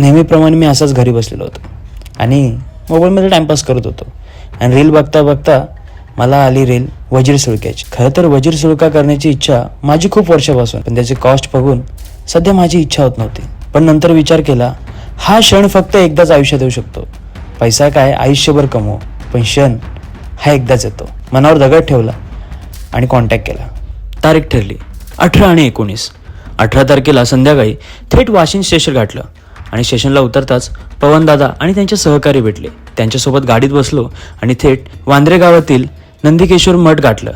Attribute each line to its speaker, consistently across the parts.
Speaker 1: नेहमीप्रमाणे मी असाच घरी बसलेलो होतो आणि मोबाईलमध्ये टाईमपास करत होतो आणि रील बघता बघता मला आली रील वजीर सुळक्याची. खरं तर वजीर सुळका करण्याची इच्छा माझी खूप वर्षापासून, पण त्याची कॉस्ट बघून सध्या माझी इच्छा होत नव्हती. पण नंतर विचार केला, हा क्षण फक्त एकदाच आयुष्यात येऊ शकतो. पैसा काय आयुष्यभर कमवू, पण क्षण हा एकदाच येतो. मनावर दगड ठेवला आणि कॉन्टॅक्ट केला. तारीख ठरली 18 आणि 19. 18 तारखेला संध्याकाळी थेट वाशिम स्टेशन गाठलं आणि स्टेशनला उतरताच पवनदादा आणि त्यांचे सहकारी भेटले. त्यांच्यासोबत गाडीत बसलो आणि थेट वांद्रे गावातील नंदिकेश्वर मठ गाठलं.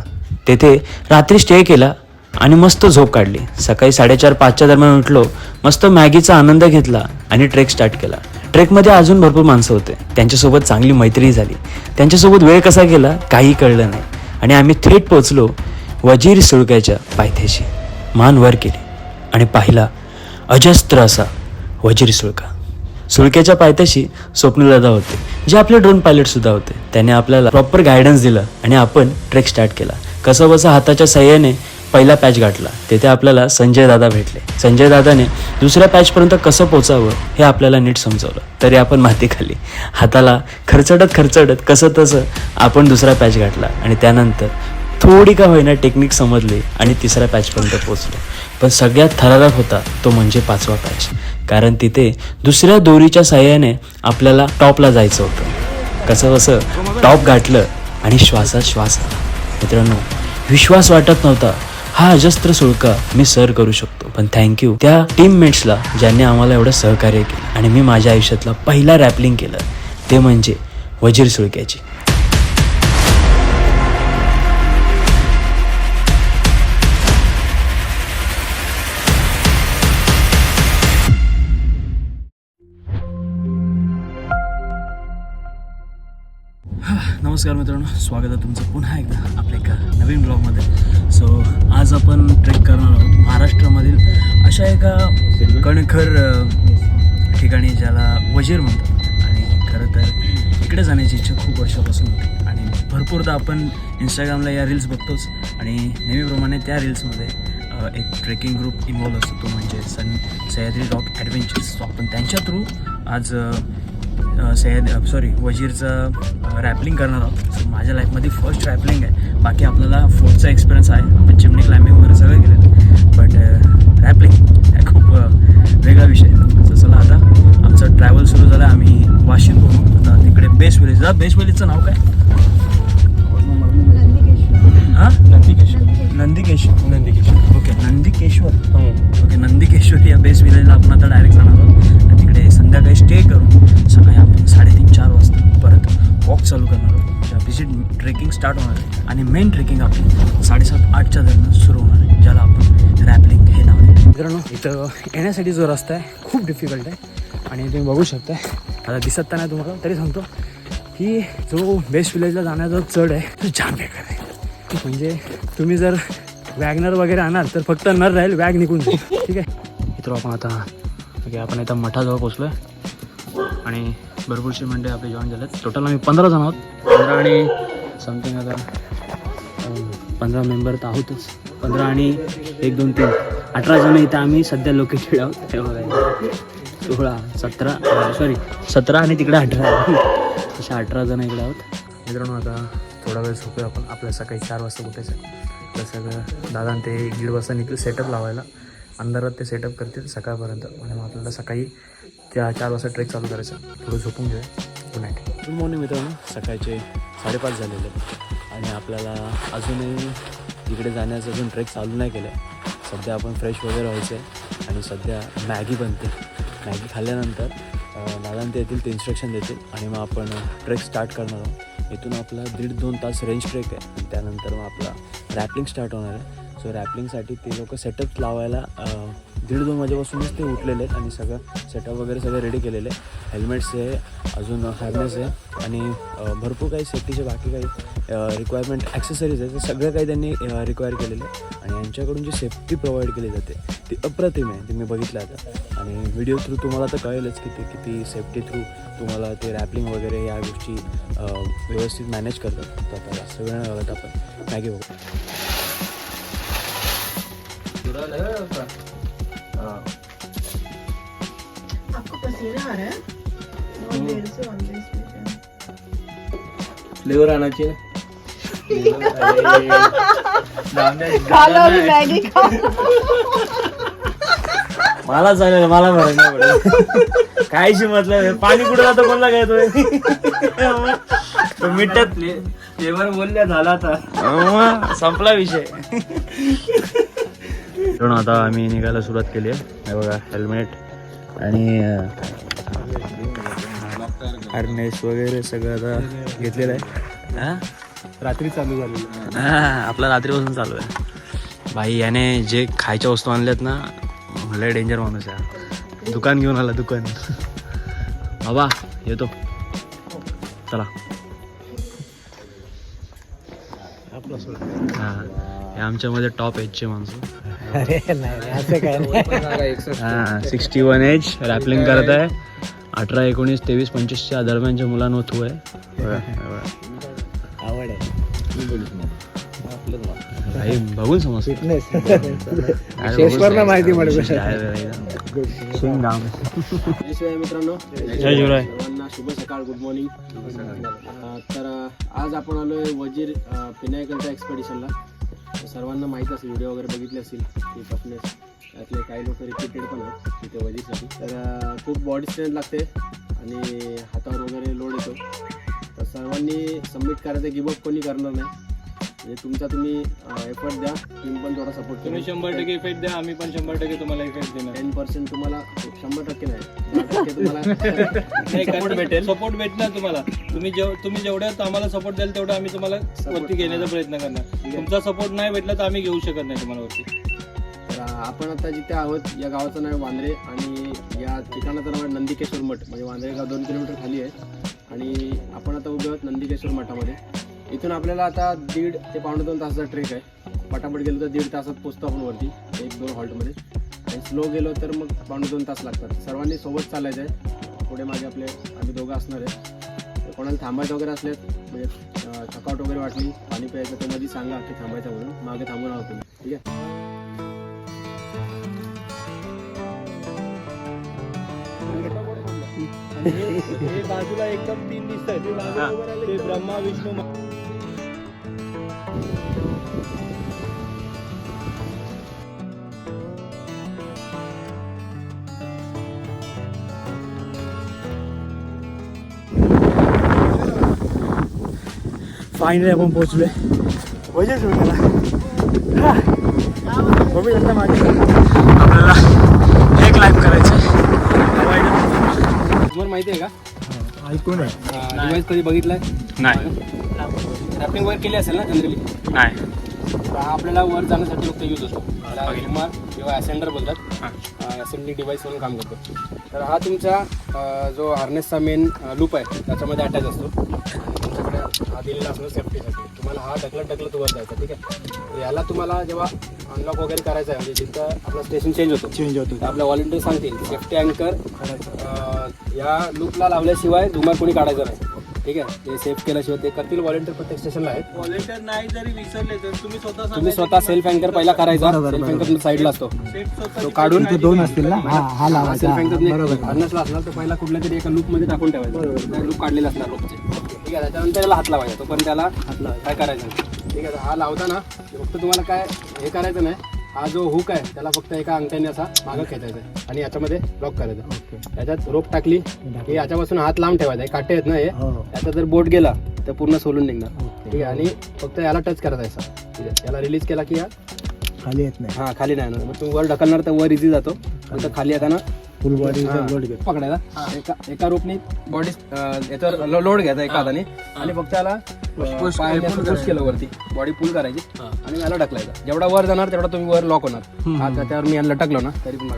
Speaker 1: तेथे रात्री स्टे केला आणि मस्त झोप काढली. सकाळी 4:30-5च्या दरम्यान उठलो, मस्त मॅगीचा आनंद घेतला आणि ट्रेक स्टार्ट केला. ट्रेकमध्ये अजून भरपूर माणसं होते, त्यांच्यासोबत चांगली मैत्री झाली. त्यांच्यासोबत वेळ कसा गेला काही कळलं नाही आणि आम्ही थेट पोचलो वजीर सुळक्याच्या पायथ्याशी. मान वर केली आणि पाहिला अजस्त्र असा वजीर सुळका. सुळक्याच्या पायथ्याशी स्वप्नदादा होते, जे आपले ड्रोन पायलटसुद्धा होते. त्याने आपल्याला प्रॉपर गायडन्स दिलं आणि आपण ट्रेक स्टार्ट केला. कसं बसं हाताच्या साह्याने पहिला पॅच गाठला. तेथे आपल्याला संजय दादा भेटले. संजय दादाने दुसऱ्या पॅचपर्यंत कसं पोचावं हे आपल्याला नीट समजवलं. तरी आपण माती खाली, हाताला खरचडत कसं तसं आपण दुसरा पॅच गाठला आणि त्यानंतर थोडी का होईना टेक्निक समजली आणि तिसऱ्या पॅचपर्यंत पोचलो. पण सगळ्यात थरारक होता तो म्हणजे 5वा पॅच, कारण तिथे दुसऱ्या दोरीच्या साह्याने आपल्याला टॉपला जायचं होतं. कसं कसं टॉप गाठलं आणि श्वासात श्वास आला. मित्रांनो, विश्वास वाटत नव्हता हा अजस्त्र सुळका मी सर करू शकतो. पण थँक्यू त्या टीममेट्सला ज्यांनी आम्हाला एवढं सहकार्य केलं आणि मी माझ्या आयुष्यातला पहिला रॅपलिंग केलं ते म्हणजे वजीर सुळक्याची. नमस्कार मित्रांनो, स्वागत आहे तुमचं पुन्हा एकदा आपल्या एका नवीन ब्लॉगमध्ये. सो आज आपण ट्रेक करणार आहोत महाराष्ट्रामधील अशा एका कणखर ठिकाणी ज्याला वजीर म्हणतात. आणि खरं तर इकडे जाण्याची इच्छा खूप वर्षापासून होती आणि भरपूरदा आपण इंस्टाग्रामला या रील्स बघतोच आणि नेहमीप्रमाणे त्या रील्समध्ये एक ट्रेकिंग ग्रुप इन्व्हॉल्व असतो, तो म्हणजे सह्याद्री रॉक ॲडव्हेंचर्स. सो आपण त्यांच्या थ्रू आज वजीरचं रॅपलिंग करणार आहोत. सो माझ्या लाईफमध्ये फर्स्ट रॅपलिंग आहे. बाकी आपल्याला फोर्टचा एक्सपिरियन्स आहे, आपण चिमणी क्लाइम्बिंग वगैरे सगळं केलेलं, बट रॅपलिंग हा खूप वेगळा विषय. सो चला आता आमचं ट्रॅव्हल सुरू झालं. आम्ही वाशिम करून आता तिकडे बेस्ट व्हिलेजचं नाव काय? नंदिकेश्वर. ओके, नंदिकेश्वर या बेस्ट व्हिलेजला आपण आता डायरेक्ट जाणार आहोत आणि तिकडे संध्याकाळी स्टे करून सकाळी आपण 3:30-4 वाजता परत वॉक चालू करणार आहोत. ज्या ट्रेकिंग स्टार्ट होणार आहे आणि मेन ट्रेकिंग आपली 7:30-8च्या दरम्यान सुरू होणार आहे, ज्याला आपण रॅपलिंग हे नाव आहे. मित्रांनो, इथं येण्यासाठी जो रस्ता आहे खूप डिफिकल्ट आहे आणि तुम्ही बघू शकता. आता दिसत नाही तुम्हाला तरी सांगतो की जो बेस्ट व्हिलेजला जाण्याचा चढ आहे तो जाम बेकार आहे. म्हणजे तुम्ही जर वॅगनर वगैरे आणाल तर फक्त नर राहील, वॅग निघून जाईल. ठीक आहे मित्र, आपण आता मठाजवळ पोचलो आहे आणि भरपूरशी मंडळी आपले जॉईन झालेत. टोटल आम्ही 15 जण आहोत. 15 आणि समथिंग आता 15 मेंबर तर आहोतच. 15 आणि 1, 2, 3 18 जण इथं आम्ही सध्या लोकेटेड आहोत. हे बघायला 17 आणि तिकडे 18 अशा 18 जण इकडे आहोत. मित्रांनो, आता थोडा वेळ झोपूया आपण. आपल्या सकाळी 4 वाजता उठायचं. तर सगळं दादा ते 1:30 वाजता निघतील सेटअप लावायला. अंधारात ते सेटअप करतील सकाळपर्यंत आणि मग आपल्याला सकाळी 4 वाजता ट्रेक चालू करायचं. थोडं झोपून घेऊया. Good night. गुड मॉर्निंग मित्रांनो. सकाळचे 5:30 झालेले आणि आपल्याला अजूनही तिकडे जाण्याचं अजून ट्रेक चालू नाही केलं आहे. सध्या आपण फ्रेश वगैरे व्हायचं आहे आणि सध्या मॅगी बनते. मॅगी खाल्ल्यानंतर दादा ते येतील, ते इन्स्ट्रक्शन देतील आणि मग आपण ट्रेक स्टार्ट करणार आहोत. इथून आपला 1.5-2 तास रेंज ट्रेक आहे आणि त्यानंतर मग आपला रॅपलिंग स्टार्ट होणार आहे. सो रॅपलिंगसाठी ते लोक सेटअप लावायला 1:30-2 वाजेपासूनच ते उठलेले आहेत आणि सगळं सेटअप वगैरे सगळं रेडी केलेलं आहे. हेल्मेट्स आहे, अजून हार्नेस आहे आणि भरपूर काही सेफ्टीचे बाकी काही रिक्वायरमेंट ॲक्सेसरीज आहे, ते सगळं काही त्यांनी रिक्वायर केलेलं आहे. आणि यांच्याकडून जी सेफ्टी प्रोव्हाइड केली जाते ती अप्रतिम आहे. ते मी बघितलं आता आणि व्हिडिओ थ्रू तुम्हाला तर कळेलच की ते किती सेफ्टी थ्रू तुम्हाला ते रॅपलिंग वगैरे या गोष्टी व्यवस्थित मॅनेज करतात. तर आता जास्त वेळ न लागत आपण मॅगी बघू.
Speaker 2: आपको फ्लेवर आणायची
Speaker 1: मला चालेल, मला फरक नाही पडेल. कायशी मतलब पाणी कुठं जातं कोणला काय तो मिठ्यात
Speaker 2: फ्लेवर बोलल्या झाला आता
Speaker 1: संपला विषय. आता आम्ही निघायला सुरुवात केली आहे. हे बघा हेल्मेट आणि हार्नेस वगैरे सगळं आता घेतलेलं आहे. हा
Speaker 2: रात्री चालू झालेलं.
Speaker 1: आपला रात्रीपासून चालू आहे. भाई याने जे खायच्या वस्तू आणल्यात ना, लय डेंजर माणूस आहे. दुकान घेऊन आला दुकान. बाबा येतो चला. हा हे आमच्यामध्ये टॉप एजचे माणसं. 61 एज रॅपलिंग करत आहे. 18, 19, 23, 25च्या दरम्यानच्या मुलांवर तू आहे.
Speaker 3: आवड आहे
Speaker 1: भाई बघून समज
Speaker 3: माहिती
Speaker 2: मित्रांनो,
Speaker 1: जय शिवराय.
Speaker 2: सर्वांना शुभ सकाळ, गुड मॉर्निंग. तर आज आपण आलोय वजीर पिनायकलच्या एक्सपेडिशनला. सर्वांना माहीत असेल, व्हिडिओ वगैरे बघितले असतील की टफनेस त्यातले काही लोक रिपीटेड पण आहेत तिथे वजीरसाठी. तर खूप बॉडी स्ट्रेंथ लागते आणि हातावर वगैरे लोड येतो. तर सर्वांनी सबमिट करायचं, गिवअप कोणी करणार नाही. म्हणजे तुमचा तुम्ही एफर्ट द्या, टीम पण थोडा सपोर्ट
Speaker 3: तुम्ही 100% इफेक्ट द्या, आम्ही पण 100% तुम्हाला इफेक्ट देणार.
Speaker 2: 10% तुम्हाला 100% नाही 10% तुम्हाला
Speaker 3: सपोर्ट भेटेल. सपोर्ट भेटणार तुम्हाला. तुम्ही जेवढ्यात आम्हाला सपोर्ट द्याल तेवढं आम्ही तुम्हाला वरती घेण्याचा प्रयत्न करणार. तुमचा सपोर्ट नाही भेटला तर आम्ही घेऊ शकत नाही तुम्हाला वरती.
Speaker 2: तर आपण आता जिथे आहोत या गावाचं नाव वांद्रे आणि या ठिकाणाचं नाव आहे नंदिकेश्वर मठ. म्हणजे वांद्रे गाव 2 किलोमीटर खाली आहे आणि आपण आता उभे आहोत नंदिकेश्वर मठामध्ये. इथून आपल्याला आता 1.5 ते 2.5 तासाचा ट्रेक आहे. पटापट गेलो तर 1.5 तासात पोचतो आपण वरती 1-2 हॉल्टमध्ये. आणि स्लो गेलो तर मग 2.5 तास लागतात. सर्वांनी सोबत चालायचं आहे. पुढे मागे आपले आम्ही दोघं असणार आहे. कोणाला थांबायचं वगैरे असले म्हणजे थकावट वगैरे वाटली, पाणी प्यायचं तर मध्ये सांगा की थांबायचं म्हणून, मागे थांबून आहोत तुम्ही. ठीक आहे.
Speaker 3: हे बाजूला एकदम 3 दिसत आहे. ते ब्रह्मा विष्णू
Speaker 1: फायनली आपण पोहोचलोय वजीर सुळक्याला. आपल्याला हे क्लाइंब करायचं.
Speaker 2: तुम्हाला माहिती आहे का,
Speaker 3: ऐकून आहे.
Speaker 2: डिवाइस कधी बघितलाय?
Speaker 1: नाही
Speaker 2: रॅपिंग वगैरे केली असेल ना जनरली.
Speaker 1: नाही.
Speaker 2: तर हा आपल्याला वर जाण्यासाठी फक्त यूज होतो. त्याला विमान किंवा ॲसेंडर बोलतात. असेंबली डिवाइस म्हणून काम करतो. तर हा तुमचा जो हार्नेसचा मेन लूप आहे त्याच्यामध्ये अटॅच असतो. तुमच्याकडे हा दिलेला असतो सेफ्टीसाठी. तुम्हाला हा ढकलत वर जायचा. ठीक आहे. तर याला तुम्हाला जेव्हा अनलॉक वगैरे करायचं आहे म्हणजे जिथं आपला स्टेशन चेंज होतो तर आपल्या व्हॉलंटियर सांगतील सेफ्टी अँकर या लूपला लावल्याशिवाय धुमार कोणी काढायचं नाही. ठीक आहे. ते सेफ केल्याशिवाय ते करतील. व्हॉलंटियर प्रत्येक स्टेशनला आहेत.
Speaker 3: व्हॉलेंटियर नाही जरी विसरले तर
Speaker 2: तुम्ही स्वतः सेल्फ अँकर पहिला करायचा. सेल्फ अँकर साईडला असतो तो काढून
Speaker 3: 2 असतील ना. हा लावा.
Speaker 2: सेल्फ अँकर हार्नेसला असणार तो पहिला कुठल्या तरी एका लूप मध्ये टाकून ठेवायचा. लूप काढलेला असणार रोपचे. ठीक आहे. त्याच्यानंतर त्याला हात लावायचा. तो पण त्याला काय करायचं नाही. ठीक आहे. हा लावताना फक्त तुम्हाला काय हे करायचं नाही. हा जो हुक आहे त्याला फक्त एका अंगठ्याने असा मागं खेचायचा आहे आणि याच्यामध्ये लॉक करायचा. याच्यात रोप टाकली की याच्यापासून हात लांब ठेवायचा आहे. काटे आहेत ना हे, याचा जर बोट गेला तर पूर्ण सोलून निघणार. ठीक आहे. आणि फक्त याला टच करायचा. ठीक आहे. याला रिलीज केला की या
Speaker 3: खाली येत नाही.
Speaker 2: हा खाली नाही येणार. मग तुम्ही वर ढकलणार तर वर इझी जातो. फक्त खाली येताना
Speaker 3: फुल बॉडी
Speaker 2: पकडायला एका रोपने बॉडी याच्यावर लोड घ्यायचा एका हाताने आणि फक्त याला पुश केलं वरती. बॉडी पुल करायची आणि याला ढकलायचा. जेवढा वर जाणार तेवढा तुम्ही वर लॉक होणार. हा त्याच्यावर मी याला लटकलो ना तरी पण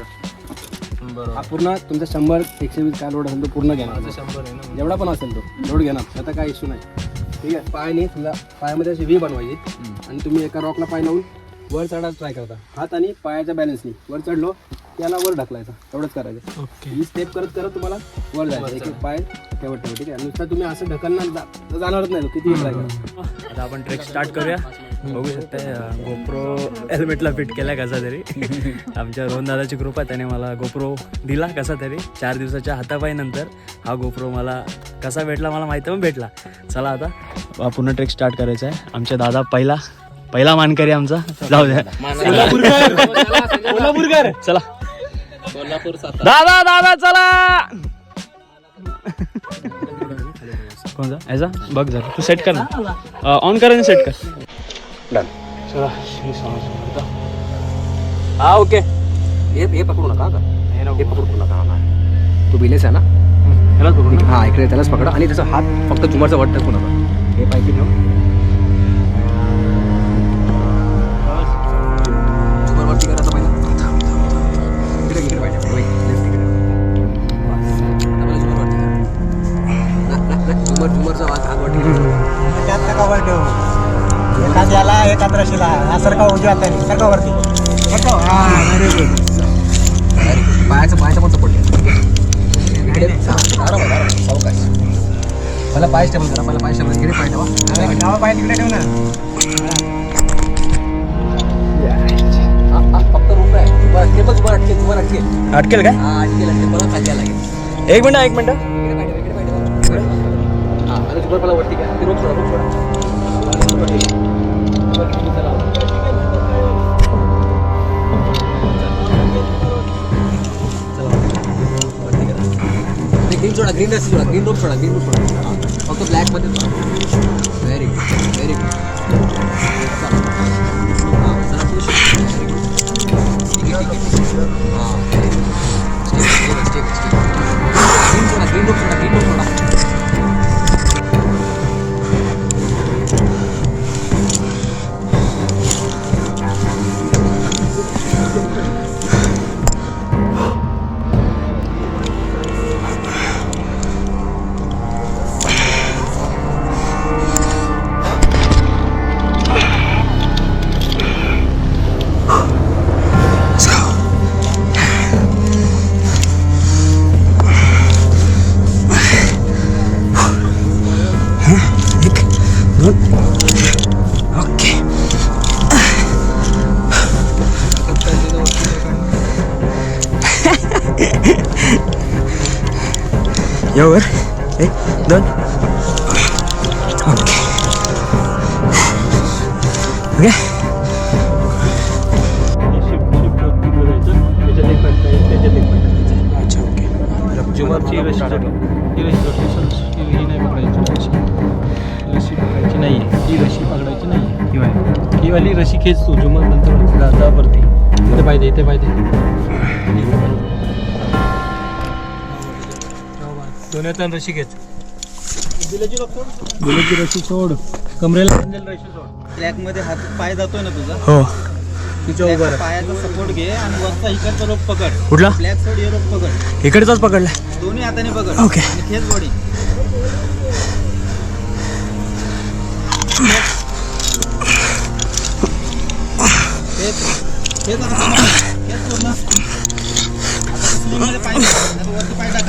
Speaker 2: बघा हा पूर्ण तुमचा 100-120 काय लोड असेल तो पूर्ण घेणार. 100 जेवढा पण असेल तो लोड घेणार. त्याचा काय इश्यू नाही. ठीक आहे. पायाने समजा पायामध्ये अशी व्ही बनवायची आणि तुम्ही एका रॉकला पाय लावून वर चढायला ट्राय करता. हात आणि पायाच्या बॅलन्सनी वर चढलो त्याला वर ढकलायचा. एवढंच करायचं. ही स्टेप करत करत तुम्हाला वर जायचं. एक पाय ठेवत. ठीक आहे. नुसतं तुम्ही असं ढकलणार जाणारच नाही. किती ट्राय करा.
Speaker 1: आता आपण ट्रेक स्टार्ट करूया.
Speaker 4: बघू शकताय गोप्रो हेल्मेटला फिट केला कसा तरी. आमच्या रोहन दादाची कृपा, त्याने मला गोप्रो दिला कसा तरी. 4 दिवसाच्या हातापाई नंतर हा गोप्रो मला कसा भेटला मला माहिती, पण भेटला. चला आता पुन्हा ट्रेक स्टार्ट करायचा आहे. आमच्या दादा पहिला मानकरी आमचा. जाऊ द्या कोल्हापूरकर. चला दादा चला. कोणता याचा बघ जरा, तू सेट कर ना, ऑन कर आणि सेट कर. डन. चला श्री स्वामी समर्थ. हा ओके.
Speaker 2: हे पकडू नका का,
Speaker 4: हे नको.
Speaker 2: हे पकडू नका. तू बिलेस आहे ना,
Speaker 4: ह्यालाच बघू ना.
Speaker 2: हा इकडे त्यालाच पकडा आणि त्याचा हात फक्त झुमरचा वट टाकू नका. हे पाहिजे ठेव. झुमर वरती करायचा पहिला. इकडे पाहिजे. झुमर वरती करा. झुमरचा हात वरती करा.
Speaker 5: एखाद्याला एकादशीला हा सरका उजव्या हाताने सरका वरती
Speaker 2: पायाचं पण सपोर्ट सावकाश. मला पाय स्टेबल करा. मला पाय स्टेबल इकडे पाय ठेवा.
Speaker 5: डावा पाय तिकडे ठेव ना.
Speaker 2: फक्त रूम आहे. तुम्हाला
Speaker 4: अटकेल काय?
Speaker 2: हा अटकेल. मला खाली यायला लागेल.
Speaker 4: एक मिनिट
Speaker 2: इकडे पाय ठेवा. हा आणि झुमर मला वरती घ्या. रोप सोडा. ग्रीन रस्सी सोडा. ग्रीन रोप सोडा. फक्त ब्लॅक मध्ये व्हेरी गुड. ग्रीन रोप सोडा.
Speaker 4: यावर 1 2 ओके. अच्छा ओके.
Speaker 3: झुमरची रशी सोडा. ही नाही पकडायची. रशी पकडायची नाही आहे. ही रशी पकडायची नाही आहे. ही वाली रशी खेच तू. झुमर नंतर दादावरती इथे पाहिजे. दोन्ही रशी खेच. गुलाची रशी सोड. कमरेला बांधलेली रशी सोड.
Speaker 6: ट्रॅक मध्ये हात पाय जातोय ना तुझा,
Speaker 4: हो.
Speaker 3: तिच्या उभा राहा.
Speaker 6: पायाचा सपोर्ट घे आणि वरचा इकडचा रोप पकड.
Speaker 4: कुठला?
Speaker 6: ब्लॅक सोड हे रोप पकड.
Speaker 4: इकडचाच पकडला.
Speaker 6: दोन्ही हाताने पकड.
Speaker 4: ओके.
Speaker 6: आणि खेच बॉडी. खेच आता समोर. खेच पूर्ण. आता स्लिंग मध्ये पाय घे. आता वरती पाय टाक.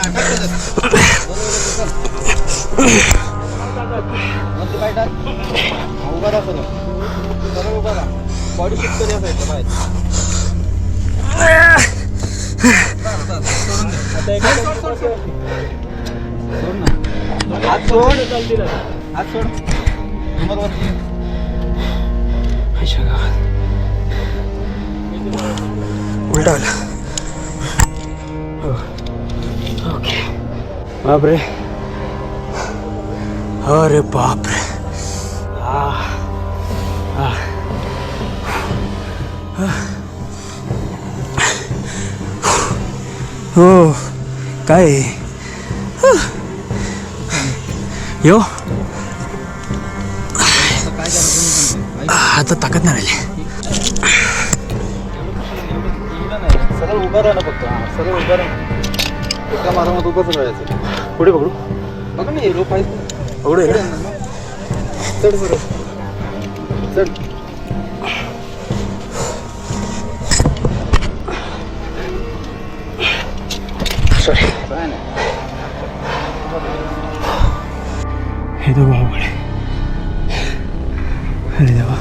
Speaker 6: वरती पाय टाक. उभा राहा सरळ उभा राहा. बॉडी शिफ्ट कर या साईडला बाहेर. सोडून दे. आता एक सोड ना. हात सोड. झुमर वरती.
Speaker 4: उलटा आला. ओके. बापरे. अरे बापरे. हो काय यो आता ताकद नाही राहिली.
Speaker 6: सरळ उभा राहा ना फक्त. सरळ उभा राहा. एका मारामात उभंच राहायचं.
Speaker 4: पुढे पकडू.
Speaker 6: बघा ना हे रोप आहे.
Speaker 4: पकडू आहे.
Speaker 6: चढ सरळ. चढ.
Speaker 4: सॉरी. हे तो अवघड आहे. अरे देवा.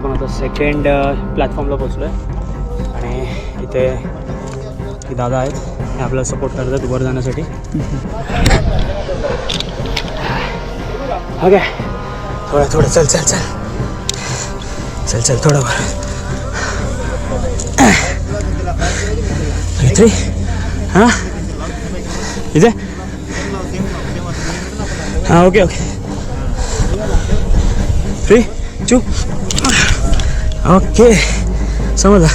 Speaker 4: आपण आता सेकंड प्लॅटफॉर्मला पोचलो आहे आणि इथे हे दादा आहेत, हे आपल्याला सपोर्ट करतात वर जाण्यासाठी. ओके, थोडं चल चल चल चल चल थोडं वर. इथे हां इथे हां ओके ओके 3 2 ओके समजलं.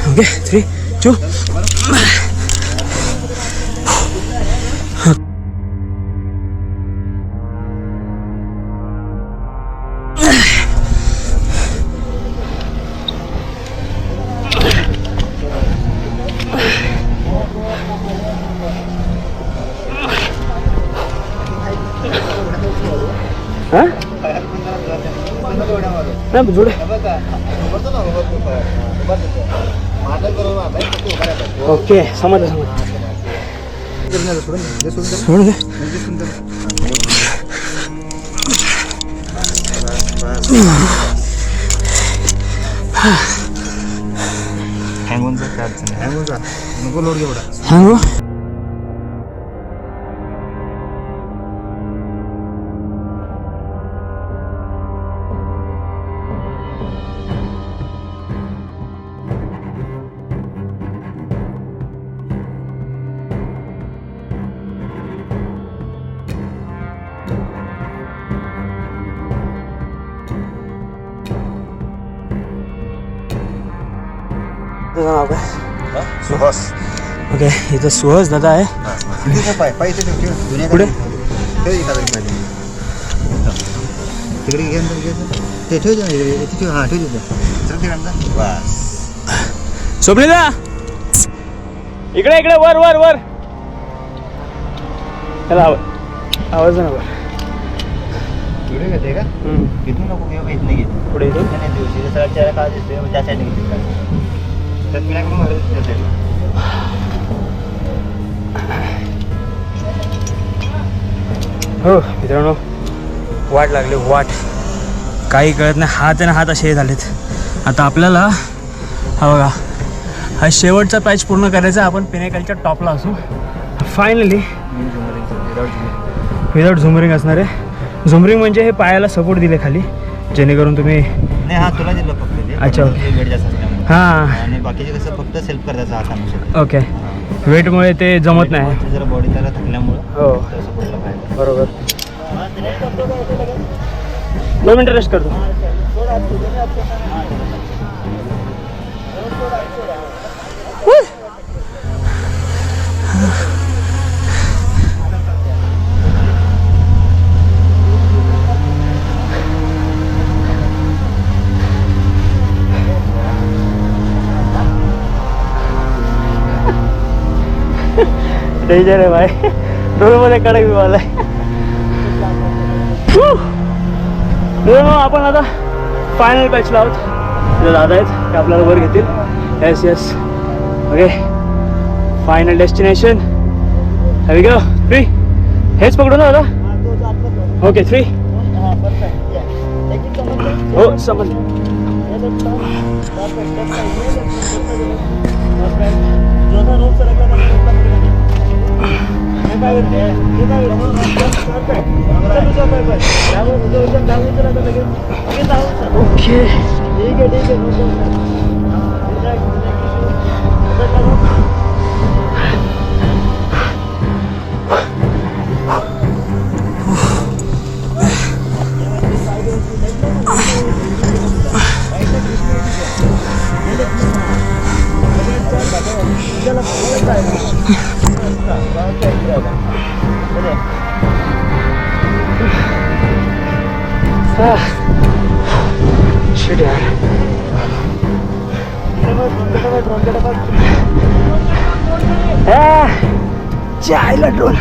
Speaker 4: ओके 3 2 नाही जोडे. ओके समजलं सोड दे.
Speaker 6: हँगून जा, काय अडचण नाही. हँगून जा, नको लोड घेवढा.
Speaker 4: हँगो
Speaker 6: सुहास.
Speaker 4: ओके इथं सुहास दादा आहे.
Speaker 6: पाय पाय इथे ठेव, जुन्या
Speaker 4: पुढे?
Speaker 6: ठेव एखादा पाहिजे तिकडे घेऊन ते ठेव ठेव. हां ठेव तिथे बस.
Speaker 4: सोबलेदा इकडे इकडे वर वर वर. त्याला आवाज ना वर.
Speaker 6: व्हिडिओ घेते का? इथून नको घेऊ, इथनं घे.
Speaker 4: पुढे इथून
Speaker 6: नाही दिवशी सगळ्या चेहरा काय दिसतोय, मग त्या साईडने घेते का? त्यात मी लागून मला त्या साईडला.
Speaker 4: हो मित्रांनो, वाट लागली वाट, काही कळत नाही. हात आणि हात असे झालेत. आता आपल्याला हा बघा हा शेवटचा पॅच पूर्ण करायचा. आपण पिनेकलच्या टॉपला असू फायनली. विदाउट झुमरिंग असणार आहे. झुमरिंग म्हणजे हे पायाला सपोर्ट दिले खाली, जेणेकरून तुम्ही
Speaker 6: नाही हा तुला दिलं फक्त ते.
Speaker 4: अच्छा.
Speaker 6: वेट जास्त असल्यामुळे.
Speaker 4: हां
Speaker 6: आणि बाकीचे कसं फक्त सेल्फ करायचं हातानुसार.
Speaker 4: ओके. वेटमुळे ते जमत नाही.
Speaker 6: जरा बॉडी त्याला थकल्यामुळं
Speaker 4: हो
Speaker 6: सपोर्टला पाहिजे.
Speaker 4: बरोबर. 2 मिनटं रेस्ट करतो. डेंजर आहे भाई, डोळ्यामध्ये कडक विवाल आहे. आपण आता फायनल पॅचला आहोत. जे दादा आहेत ते आपल्याला वर घेतील. Yes yes okay, final destination. हॅवी गो 3. हेच पकडू ना दादा. ओके 3. हो समज. ओके शिट यार. जायला ड्रोन.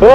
Speaker 4: हो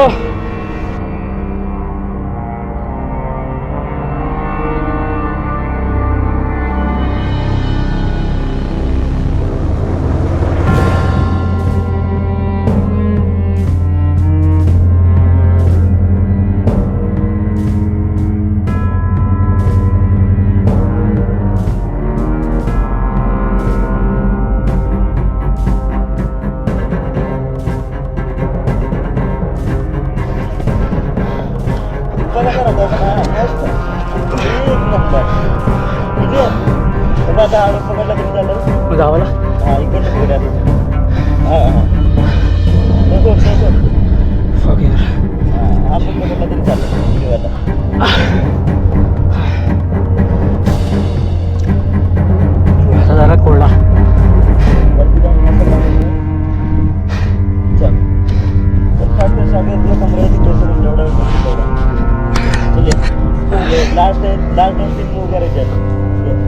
Speaker 4: लास्ट 2-3 मूव करायचे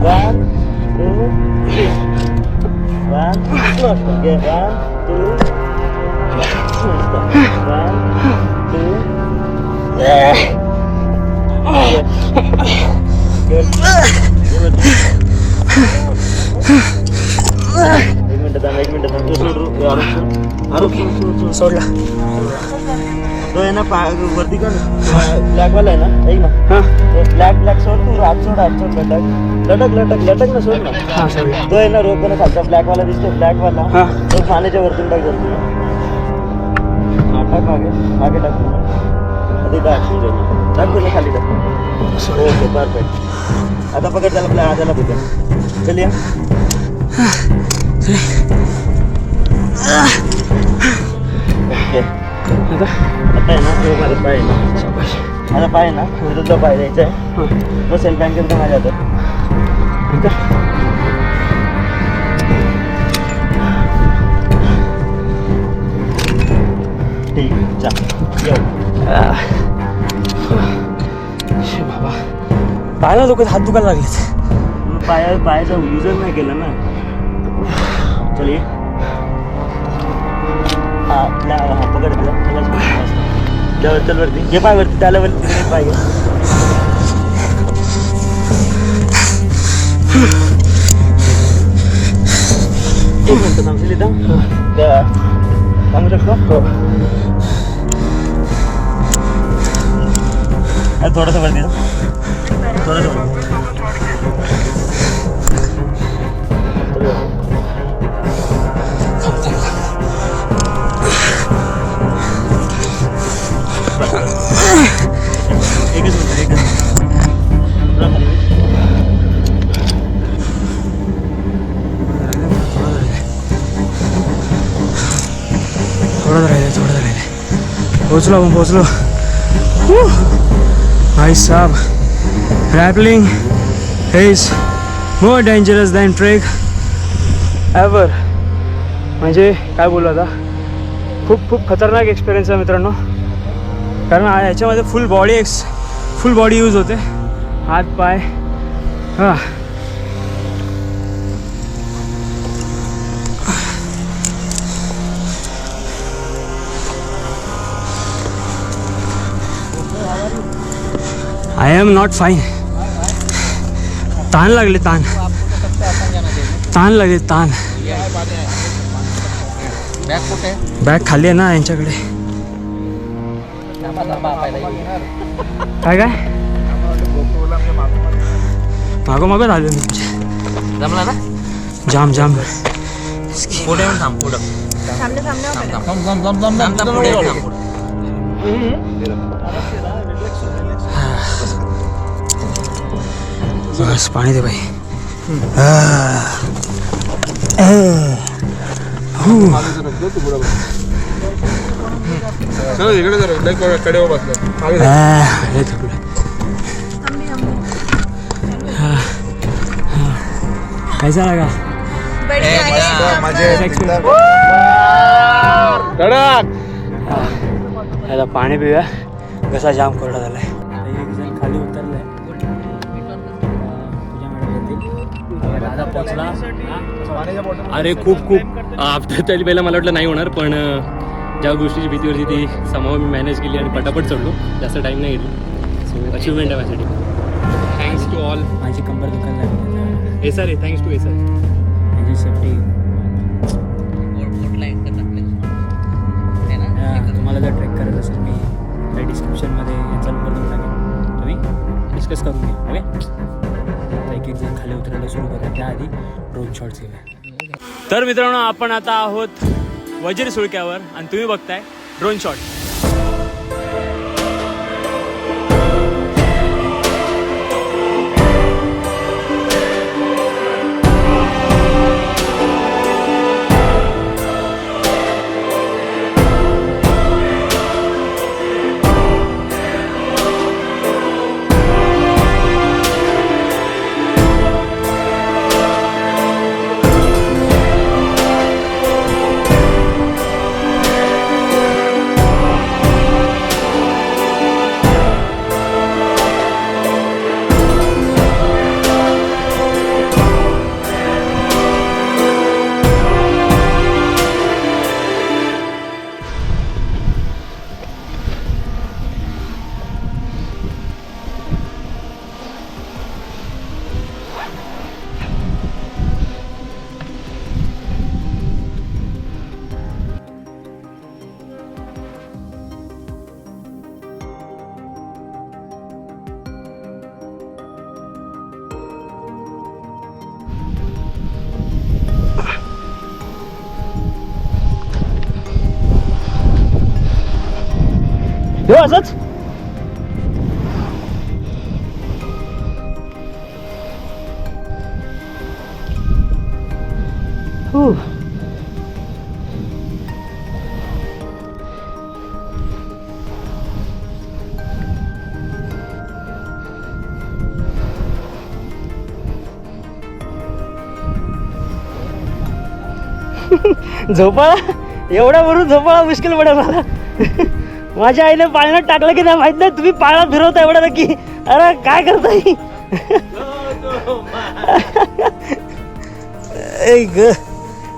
Speaker 4: 1 2 1 स्लो घे 1 2 एक मिनिट
Speaker 5: सोडला
Speaker 4: तो आहे ना वरती कर ब्लॅकवाला आहे ना ऐक ना ब्लॅक सोड तू हात सोड लटक ना सोड ना तो आहे ना रोप ना खालचा ब्लॅकवाला दिसतो ब्लॅकवाला तो पाण्याच्या वरतून टाक करतो टाक मागे टाक टाक ना खाली टाक ओके परफेक्ट आता पकड त्याला आपल्या हाताला पकड चल या ओके आता आहे ना तो माझा पाय माझा पाय ना तुझा पाय द्यायचा आहे तो सेल बँकेत तर माझ्या हातात ठीक चल
Speaker 5: बाबा पायाला दुखत हात दुखायला लागलेत
Speaker 4: पायाचा युजर नाही केला ना चल ये हा पकड त्याला चल वरती घे पाय वरती त्याला वरती पाय घे एक मिनिट थांबशील इथं सांगू शकतो थोडंसं वरती थोडंसं
Speaker 5: थोडं राहिले पोचलो भाई साहब rappelling is more dangerous than trek ever म्हणजे काय बोलू आता खूप खतरनाक एक्सपिरियन्स आहे मित्रांनो कारण याच्यामध्ये फुल बॉडी यूज होते हात पाय हां आय एम नॉट फाईन ताण लागले ताण बॅग खाली आहे ना यांच्याकडे काय मागोमागं आलो मी
Speaker 2: जमला ना
Speaker 5: जाम
Speaker 2: पुढे येऊन थांब पुढं
Speaker 5: बस पाणी दे बाई
Speaker 6: कडे बसलं
Speaker 5: कैसा लगा आता पाणी पिऊया कसा जाम कोरडा झालाय एक जण खाली उतरलाय दादा पोचला
Speaker 3: अरे खूप तरी पहिला मला वाटलं नाही होणार पण ज्या गोष्टीची भीती होती ती समाव मी मॅनेज केली आणि पटापट चढलो जास्त टाईम नाही घेतला सो अचिव्हमेंट आहे माझ्यासाठी थँक्स टू ऑल
Speaker 5: माझी कंबर दुखायला लागली
Speaker 3: S R thanks to S R
Speaker 5: माझी सेफ्टी तुम्हाला जर ट्रेक करायचं असेल मी काही डिस्क्रिप्शनमध्ये यांचा नंबर देऊन टाकेन तुम्ही डिस्कस करून घ्या ओके एक जण खाली उतरायला सुरू करूया त्याआधी ड्रोन शॉट्स घेऊया तर मित्रांनो आपण आता आहोत वजीर सुळक्यावर आणि तुम्ही बघताय ड्रोन शॉट ठेव असंच. झोपाळा एवढा वरून झोपाळा मुश्किल पडेल मला. माझ्या आईने पाळण्यात टाकलं की नाही माहित नाही, तुम्ही पाळणा फिरवता एवढा नक्की. अरे काय करताय ग,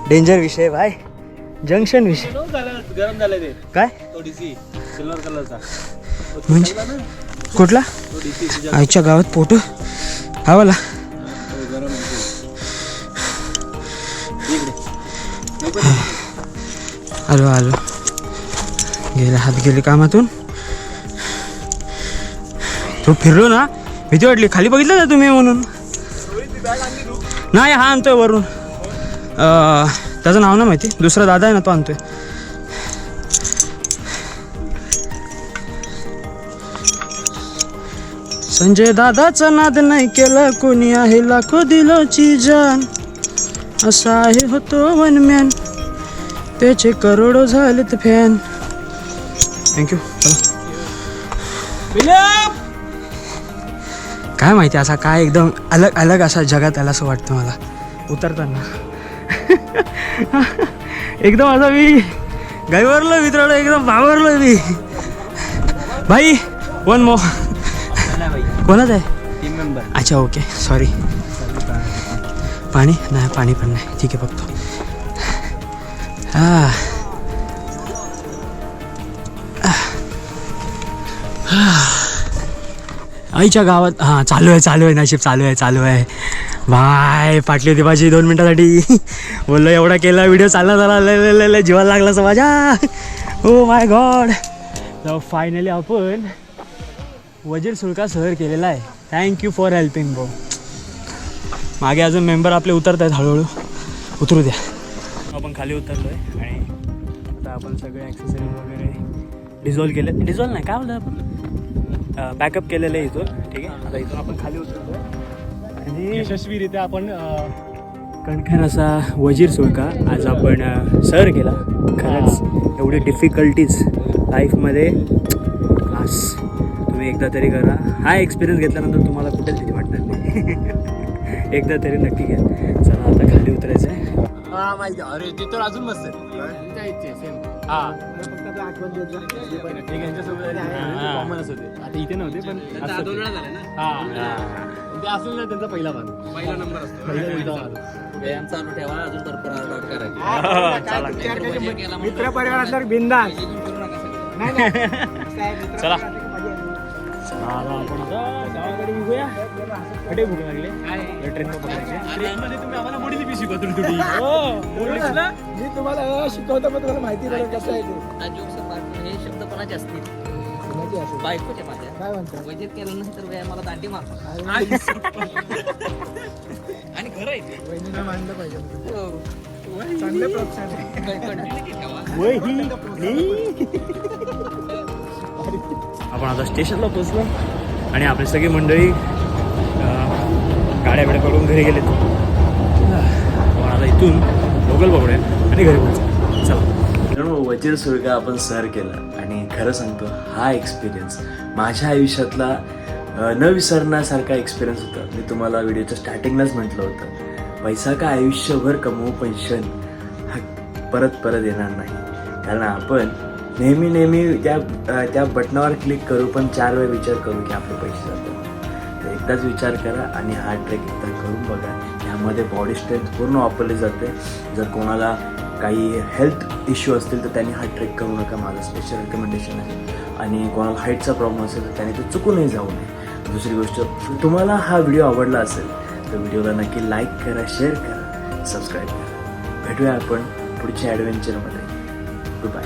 Speaker 5: डेंजर विषय भाई, जंक्शन विषय.
Speaker 3: गरम झालं ते
Speaker 5: काय
Speaker 3: थोडीशी सिल्वर कलरचा
Speaker 5: म्हणजे कुठला आईच्या गावात फोटो हवाला. आलो आलो, गेले हात गेले कामातून. तो फिरलो ना, भीती वाटली. खाली बघितलं ना तुम्ही म्हणून. नाही, हा आणतोय वरून. त्याचं नाव ना माहिती, दुसरा दादा आहे ना तो आणतोय. संजय दादाचा नाद नाही केला कोणी, आहे लाखो दिलोची जान. असा आहे होतो वनमॅन, त्याचे करोडो झालेत फॅन. थँक्यू. काय माहिती असा काय एकदम अलग अलग असा जगात आला असं वाटतं मला उतरताना. एकदम असा मी गाईवरलो मित्रांनो, एकदम भावरलो मी भाई. वन मो कोणाच आहे
Speaker 2: टीम मेंबर.
Speaker 5: अच्छा ओके सॉरी. पाणी नाही, पाणी पण नाही. ठीक आहे बघतो. आईच्या गावात. हां चालू आहे नशीब, चालू आहे भाय. फाटली होती माझी 2 मिनिटासाठी. बोललो एवढा केला व्हिडिओ, चालला जीवाला लागला असं माझ्या. Oh my God. तर फायनली आपण वजीर सुळका सहर केलेला आहे. Thank you for helping bro. मागे अजून मेंबर आपले उतरत आहेत, हळूहळू उतरू द्या. आपण खाली उतरलो आहे आणि आता आपण सगळे ॲक्सेसरीज वगैरे डिझॉल्व केले. डिझॉल्व नाही, काय बोलतो आपण, बॅकअप केलेलं आहे इथून. ठीक आहे, आता इथून आपण खाली उतरतो आहे आणि
Speaker 3: यशस्वीरित्या आपण
Speaker 5: कणखर असा वजीर सुळका आज आपण सहर केला. खरंच एवढी डिफिकल्टीज लाईफमध्ये क्लास. तुम्ही एकदा तरी करा. हा एक्सपिरियन्स घेतल्यानंतर तुम्हाला कुठेच भीती वाटणार नाही. एकदा तरी नक्की घ्या. चला आता खाली उतरायचं आहे.
Speaker 3: अरे ते तर अजून मस्त कॉमनच होते. आता इथे नव्हते पण ते असेल ना त्यांचा पहिला भाग,
Speaker 2: पहिला नंबर असतो.
Speaker 7: व्यायाम चालू ठेवा, अजून भरपूर वर्कआउट करायचे.
Speaker 2: मित्र परिवारात बिंदास.
Speaker 5: चला आपण गावाकडे निघूया. कुठे भूक लागले ट्रेन पकडायचे.
Speaker 3: तुम्ही आम्हाला मोठी पिशी बदलून तुम्ही
Speaker 2: मी तुम्हाला शिकवतो, पण तुम्हाला माहिती पडेल कसं आहे ते.
Speaker 7: हे शब्द कोणाचे असतील? बायकोचे माझ्या.
Speaker 2: काय म्हणतात?
Speaker 7: वजीर केलं नाही तर व्यायामाला दांडी मार. आणि खरं आहे ते.
Speaker 2: वहिनीला मानलं पाहिजे.
Speaker 7: हो.
Speaker 2: चांगलं प्रोत्साहन आहे.
Speaker 7: कंटिन्युटी ठेवा.
Speaker 5: आपण आता स्टेशनला पोचलो आणि आपली सगळी मंडळी गाड्या बिड्या करून घरी गेलेत. आपण आता इथून लोकल पकडूया आणि घरी पोहोचू. चला.
Speaker 1: वजीर सुळका आपण सहर केला आणि खरं सांगतो हा एक्सपिरियन्स माझ्या आयुष्यातला न विसरण्यासारखा एक्सपिरियन्स होता. मी तुम्हाला व्हिडिओच्या स्टार्टिंगलाच म्हटलं होतं, पैसा का आयुष्यभर कमवू पण क्षण हा परत येणार नाही. कारण आपण नेहमी त्या बटनावर क्लिक करू पण 4 वेळा विचार करू की आपले पैसे जातात. तर एकदाच विचार करा आणि हा ट्रेक एकदा करून बघा. ह्यामध्ये बॉडी स्ट्रेंथ पूर्ण वापरली जाते. जर कोणाला काही हेल्थ इश्यू असतील तर त्यांनी हा ट्रेक करू नका, माझं स्पेशल रिकमेंडेशन आहे. आणि कोणाला हाईटचा प्रॉब्लेम असेल तर त्याने तो चुकूनही जाऊ नये. दुसरी गोष्ट, तुम्हाला हा व्हिडिओ आवडला असेल तर व्हिडिओला नक्की लाईक करा, शेअर करा, सबस्क्राईब करा. भेटूया आपण पुढच्या ॲडव्हेंचरमध्ये. Good bye.